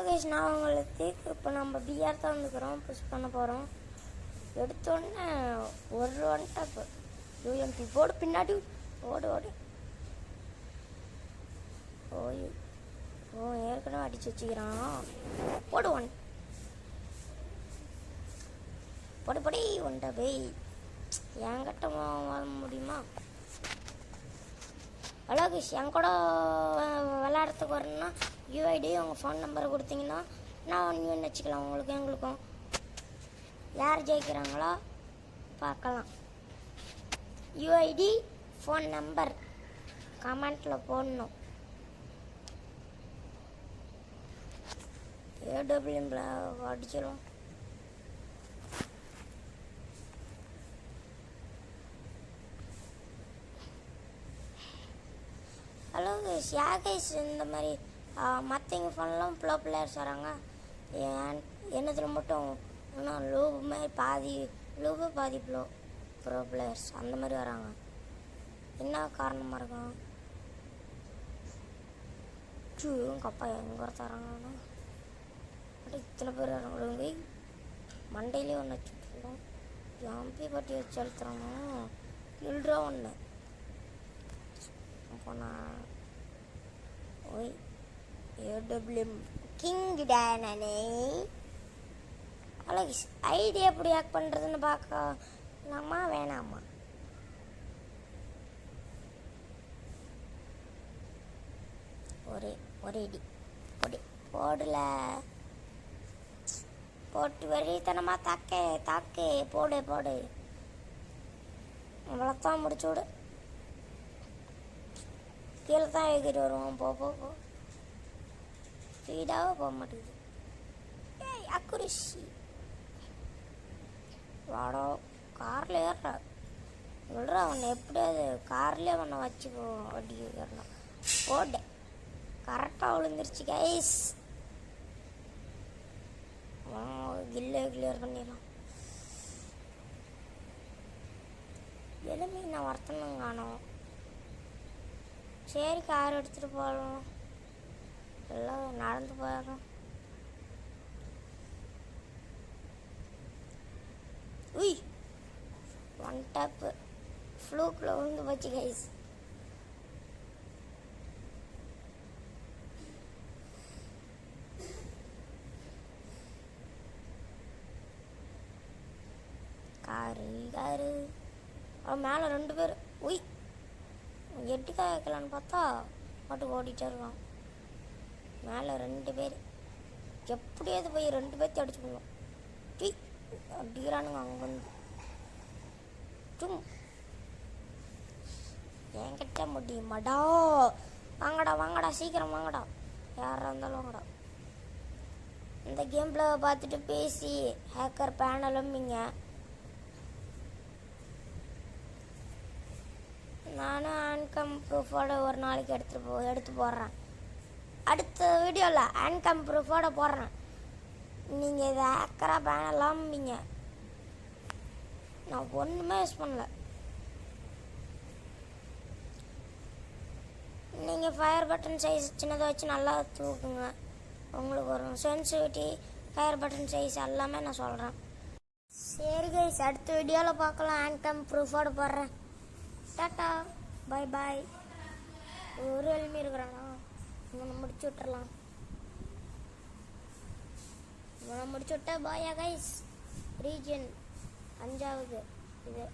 Guys, நான் உங்களுக்கு இப்போ நம்ம பிஆர் தான் வந்துக்கிறோம், புஷ் பண்ண போகிறோம். எடுத்தோடனே ஒரு வந்துட்டா இப்போ யூஎம்பி போடு, பின்னாடி ஓடு ஓடு. ஓய் ஓ, ஏற்கனவே அடிச்சு வச்சுக்கிறான். போடு ஒன், பொடி பொடி ஒன்றை போய் என்கிட்ட வர முடியுமா? ஹலோ கைஸ், என் கூட விளையாடுறதுக்கு வரணும்னா யூஐடி உங்கள் ஃபோன் நம்பரை கொடுத்தீங்கன்னா நான் ஒன்று வச்சுக்கலாம். உங்களுக்கும் எங்களுக்கும் யார் ஜெயிக்கிறாங்களோ பார்க்கலாம். யூஐடி ஃபோன் நம்பர் கமெண்ட்டில் போடணும். ஏடபிள்யூஎம்ல அடிச்சிடும். ஹலோ கைஸ், கைஸ் இந்த மாதிரி மற்றவங்க ஃபோன்லாம் ப்ளோ பிளேயர்ஸ் வராங்க. என்னதில் மட்டும் இன்னும் லூபு மாதிரி பாதி லூபு பாதி ப்ரோ பிளேயர்ஸ் அந்த மாதிரி வராங்க. என்ன காரணமாக இருக்கும்? எங்கள் அப்பா எங்கே ஒருத்தராங்க இத்தனை பேர் வராங்க. மண்டையிலே ஒன்று வச்சுட்ருக்கோம். ஜாம்பி பட்டி வச்சு அழுத்துறானோ கில்ட்ரா ஒன்று. அப்போ நான் ஓய் ஏடபிள்யூஎம் கிங் டேனே. ஹலோ கைஸ், ஐடி எப்படி ஹேக் பண்ணுறதுன்னு பார்க்கலாமா வேணாமா? ஒரே இடி போடல, போட்டு வெறித்தனமாக தாக்கே போடு அவ்வளோத்தான் முடிச்சு விடு. கீழே தான் எழுதிட்டு வருவோம். போ ஸ்பீடாக போக மாட்டேங்குது. ஏய் அக்குரிசி வாடோ, காரில் ஏறுறா விடுறா. அவனை எப்படியாவது கார்லேயே அவனை வச்சு அடிக்கணும். போட்டேன், கரெக்டாக விழுந்துருச்சு கைஸ். கிளியர் பண்ணிடலாம். எலும்பி நான் ஒருத்தனும் காணோம். சரி, கார் எடுத்துகிட்டு போகலாம், எல்லாம் நடந்து போயிடலாம். உய், ஒன் டேப்பு ஃப்ளூக்கில் விழுந்து போச்சு கைஸ். காரு அவன் மேலே 2 பேர். உய், எட்டுக்காய் வைக்கலான்னு பார்த்தா மட்டும் ஓடிட்டே இருக்கான். மேலே 2 பேர். எப்படியாவது போய் 2 பேர்த்து அடிச்சு போடுவோம். அடிக்கிறானுங்க அங்கே வந்து. என்கிட்ட முடியுமாடா? வாங்கடா சீக்கிரம் வாங்கடா, யாராக இருந்தாலும் வாங்கடா. இந்த கேமில் பார்த்துட்டு பேசி ஹேக்கர் பேனலும் நீங்கள். நானும் ஆன்கம் ப்ரூஃபோட ஒரு நாளைக்கு எடுத்து போடுறேன். அடுத்த வீடியோவில் ஆன்கம் ப்ரூஃபோட போடுறேன். நீங்கள் இதை ஹேக்கராக பேனலாம்பீங்க. நான் ஒன்றுமே யூஸ் பண்ணல. நீங்கள் ஃபயர் பட்டன் சைஸ் சின்னதாக வச்சு நல்லா தூக்குங்க. உங்களுக்கு வரும் சென்சிட்டிவிட்டி, ஃபயர் பட்டன் சைஸ் எல்லாமே நான் சொல்கிறேன். சரி கைஸ், அடுத்த வீடியோவில் பார்க்கலாம். ஆன்கம் ப்ரூஃபோட போடுறேன். டாட்டா, பாய். ஒரு எலும்பி இருக்கிறானா? இவனை முடிச்சு விட்டுறலாம். இவனை முடிச்சு விட்டா பாயா கைஸ். ரீஜன் 5வது இது.